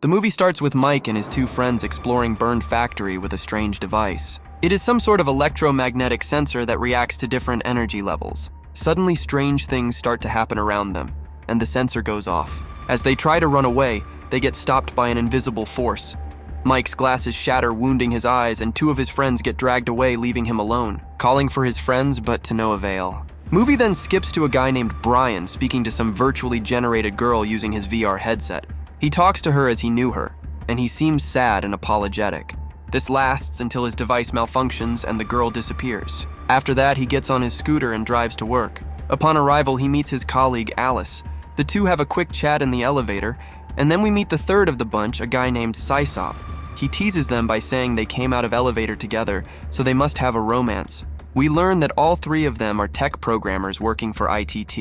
The movie starts with Mike and his two friends exploring Burned Factory with a strange device. It is some sort of electromagnetic sensor that reacts to different energy levels. Suddenly, strange things start to happen around them, and the sensor goes off. As they try to run away, they get stopped by an invisible force. Mike's glasses shatter, wounding his eyes, and two of his friends get dragged away, leaving him alone, calling for his friends, but to no avail. Movie then skips to a guy named Brian speaking to some virtually generated girl using his VR headset. He talks to her as he knew her, and he seems sad and apologetic. This lasts until his device malfunctions and the girl disappears. After that, he gets on his scooter and drives to work. Upon arrival, he meets his colleague, Alice. The two have a quick chat in the elevator, and then we meet the third of the bunch, a guy named Sysop. He teases them by saying they came out of elevator together, so they must have a romance. We learn that all three of them are tech programmers working for ITT.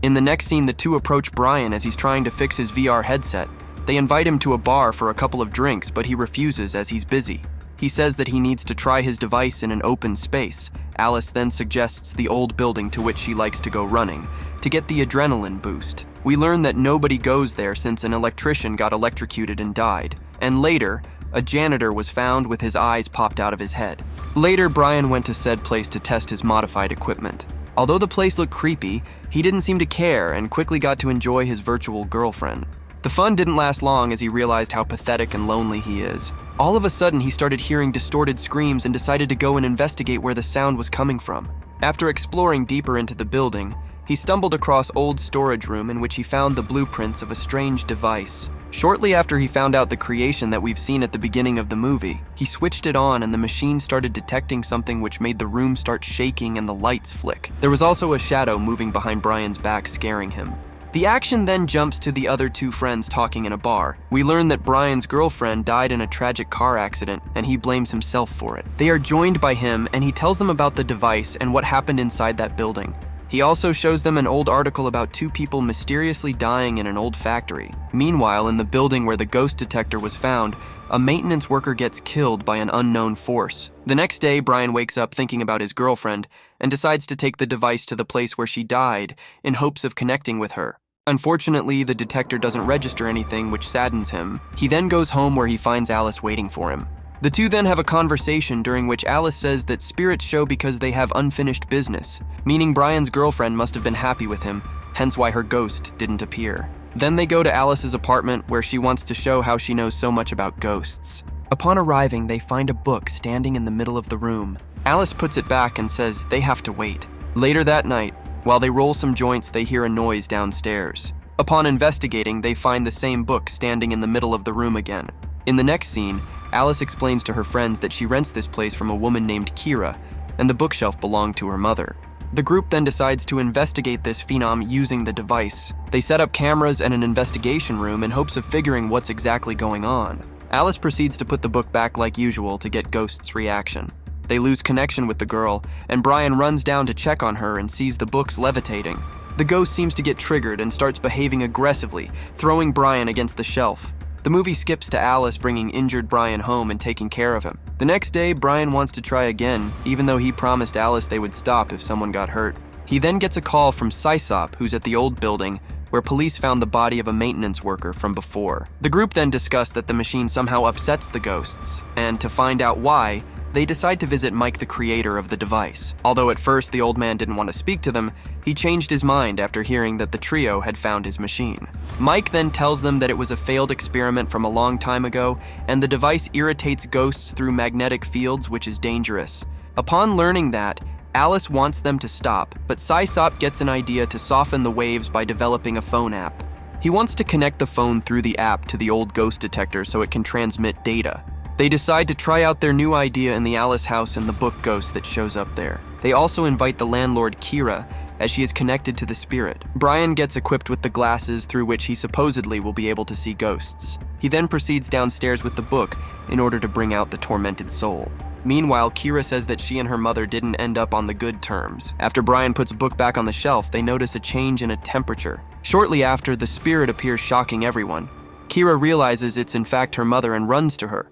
In the next scene, the two approach Brian as he's trying to fix his VR headset. They invite him to a bar for a couple of drinks, but he refuses as he's busy. He says that he needs to try his device in an open space. Alice then suggests the old building to which she likes to go running, to get the adrenaline boost. We learn that nobody goes there since an electrician got electrocuted and died. And later, a janitor was found with his eyes popped out of his head. Later, Brian went to said place to test his modified equipment. Although the place looked creepy, he didn't seem to care and quickly got to enjoy his virtual girlfriend. The fun didn't last long as he realized how pathetic and lonely he is. All of a sudden, he started hearing distorted screams and decided to go and investigate where the sound was coming from. After exploring deeper into the building, he stumbled across old storage room in which he found the blueprints of a strange device. Shortly after he found out the creation that we've seen at the beginning of the movie, he switched it on and the machine started detecting something which made the room start shaking and the lights flick. There was also a shadow moving behind Brian's back, scaring him. The action then jumps to the other two friends talking in a bar. We learn that Brian's girlfriend died in a tragic car accident and he blames himself for it. They are joined by him and he tells them about the device and what happened inside that building. He also shows them an old article about two people mysteriously dying in an old factory. Meanwhile, in the building where the ghost detector was found, a maintenance worker gets killed by an unknown force. The next day, Brian wakes up thinking about his girlfriend and decides to take the device to the place where she died in hopes of connecting with her. Unfortunately, the detector doesn't register anything, which saddens him. He then goes home where he finds Alice waiting for him. The two then have a conversation during which Alice says that spirits show because they have unfinished business, meaning Brian's girlfriend must have been happy with him, hence why her ghost didn't appear. Then they go to Alice's apartment where she wants to show how she knows so much about ghosts. Upon arriving, they find a book standing in the middle of the room. Alice puts it back and says they have to wait. Later that night, while they roll some joints, they hear a noise downstairs. Upon investigating, they find the same book standing in the middle of the room again. In the next scene, Alice explains to her friends that she rents this place from a woman named Kira, and the bookshelf belonged to her mother. The group then decides to investigate this phenom using the device. They set up cameras and an investigation room in hopes of figuring what's exactly going on. Alice proceeds to put the book back like usual to get Ghost's reaction. They lose connection with the girl, and Brian runs down to check on her and sees the books levitating. The ghost seems to get triggered and starts behaving aggressively, throwing Brian against the shelf. The movie skips to Alice bringing injured Brian home and taking care of him. The next day, Brian wants to try again, even though he promised Alice they would stop if someone got hurt. He then gets a call from Sysop, who's at the old building, where police found the body of a maintenance worker from before. The group then discuss that the machine somehow upsets the ghosts, and to find out why, they decide to visit Mike, the creator of the device. Although at first the old man didn't want to speak to them, he changed his mind after hearing that the trio had found his machine. Mike then tells them that it was a failed experiment from a long time ago, and the device irritates ghosts through magnetic fields, which is dangerous. Upon learning that, Alice wants them to stop, but Sysop gets an idea to soften the waves by developing a phone app. He wants to connect the phone through the app to the old ghost detector so it can transmit data. They decide to try out their new idea in the Alice house and the book ghost that shows up there. They also invite the landlord Kira, as she is connected to the spirit. Brian gets equipped with the glasses through which he supposedly will be able to see ghosts. He then proceeds downstairs with the book in order to bring out the tormented soul. Meanwhile, Kira says that she and her mother didn't end up on the good terms. After Brian puts a book back on the shelf, they notice a change in a temperature. Shortly after, the spirit appears, shocking everyone. Kira realizes it's in fact her mother and runs to her.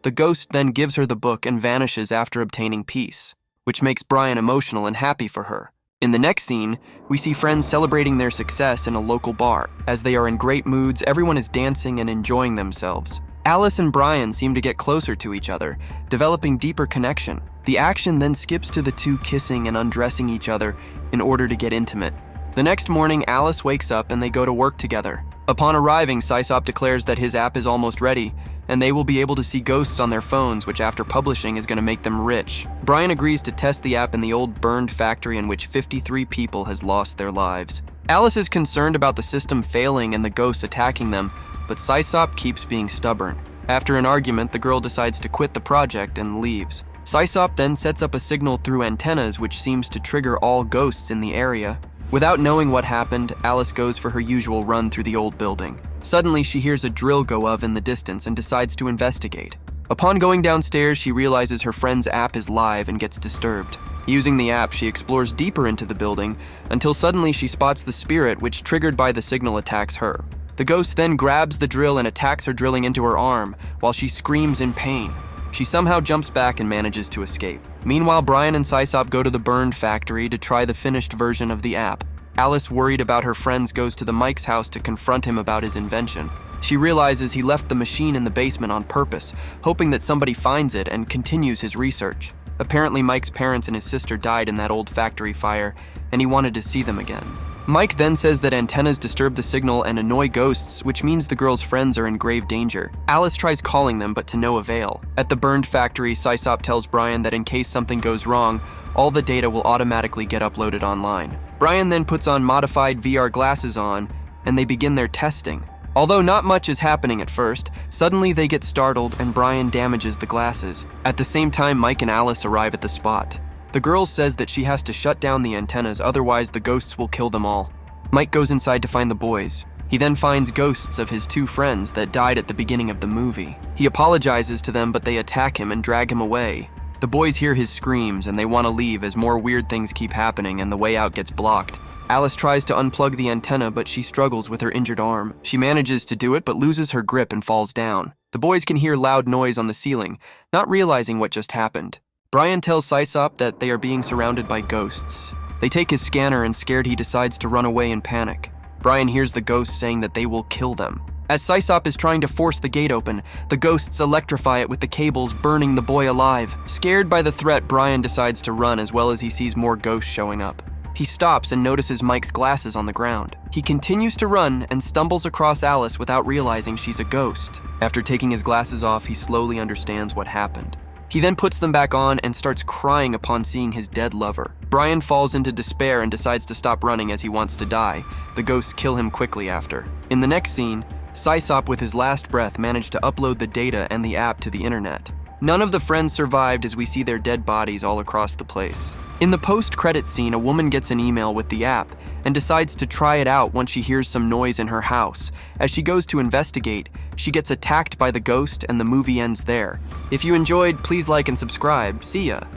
The ghost then gives her the book and vanishes after obtaining peace, which makes Brian emotional and happy for her. In the next scene, we see friends celebrating their success in a local bar. As they are in great moods, everyone is dancing and enjoying themselves. Alice and Brian seem to get closer to each other, developing deeper connection. The action then skips to the two kissing and undressing each other in order to get intimate. The next morning, Alice wakes up and they go to work together. Upon arriving, Sysop declares that his app is almost ready, and they will be able to see ghosts on their phones, which after publishing is going to make them rich. Brian agrees to test the app in the old burned factory in which 53 people has lost their lives. Alice is concerned about the system failing and the ghosts attacking them, but Sysop keeps being stubborn. After an argument, the girl decides to quit the project and leaves. Sysop then sets up a signal through antennas which seems to trigger all ghosts in the area. Without knowing what happened, Alice goes for her usual run through the old building. Suddenly, she hears a drill go off in the distance and decides to investigate. Upon going downstairs, she realizes her friend's app is live and gets disturbed. Using the app, she explores deeper into the building until suddenly she spots the spirit which, triggered by the signal, attacks her. The ghost then grabs the drill and attacks her, drilling into her arm while she screams in pain. She somehow jumps back and manages to escape. Meanwhile, Brian and Sysop go to the burned factory to try the finished version of the app. Alice, worried about her friends, goes to the Mike's house to confront him about his invention. She realizes he left the machine in the basement on purpose, hoping that somebody finds it, and continues his research. Apparently, Mike's parents and his sister died in that old factory fire, and he wanted to see them again. Mike then says that antennas disturb the signal and annoy ghosts, which means the girl's friends are in grave danger. Alice tries calling them, but to no avail. At the burned factory, Sysop tells Brian that in case something goes wrong, all the data will automatically get uploaded online. Brian then puts on modified VR glasses on, and they begin their testing. Although not much is happening at first, suddenly they get startled and Brian damages the glasses. At the same time, Mike and Alice arrive at the spot. The girl says that she has to shut down the antennas, otherwise the ghosts will kill them all. Mike goes inside to find the boys. He then finds ghosts of his two friends that died at the beginning of the movie. He apologizes to them, but they attack him and drag him away. The boys hear his screams and they want to leave as more weird things keep happening and the way out gets blocked. Alice tries to unplug the antenna, but she struggles with her injured arm. She manages to do it, but loses her grip and falls down. The boys can hear loud noise on the ceiling, not realizing what just happened. Brian tells Sysop that they are being surrounded by ghosts. They take his scanner and, scared, he decides to run away in panic. Brian hears the ghosts saying that they will kill them. As Sysop is trying to force the gate open, the ghosts electrify it with the cables, burning the boy alive. Scared by the threat, Brian decides to run as well as he sees more ghosts showing up. He stops and notices Mike's glasses on the ground. He continues to run and stumbles across Alice without realizing she's a ghost. After taking his glasses off, he slowly understands what happened. He then puts them back on and starts crying upon seeing his dead lover. Brian falls into despair and decides to stop running as he wants to die. The ghosts kill him quickly after. In the next scene, Sysop with his last breath managed to upload the data and the app to the internet. None of the friends survived as we see their dead bodies all across the place. In the post-credit scene, a woman gets an email with the app and decides to try it out once she hears some noise in her house. As she goes to investigate, she gets attacked by the ghost and the movie ends there. If you enjoyed, please like and subscribe. See ya!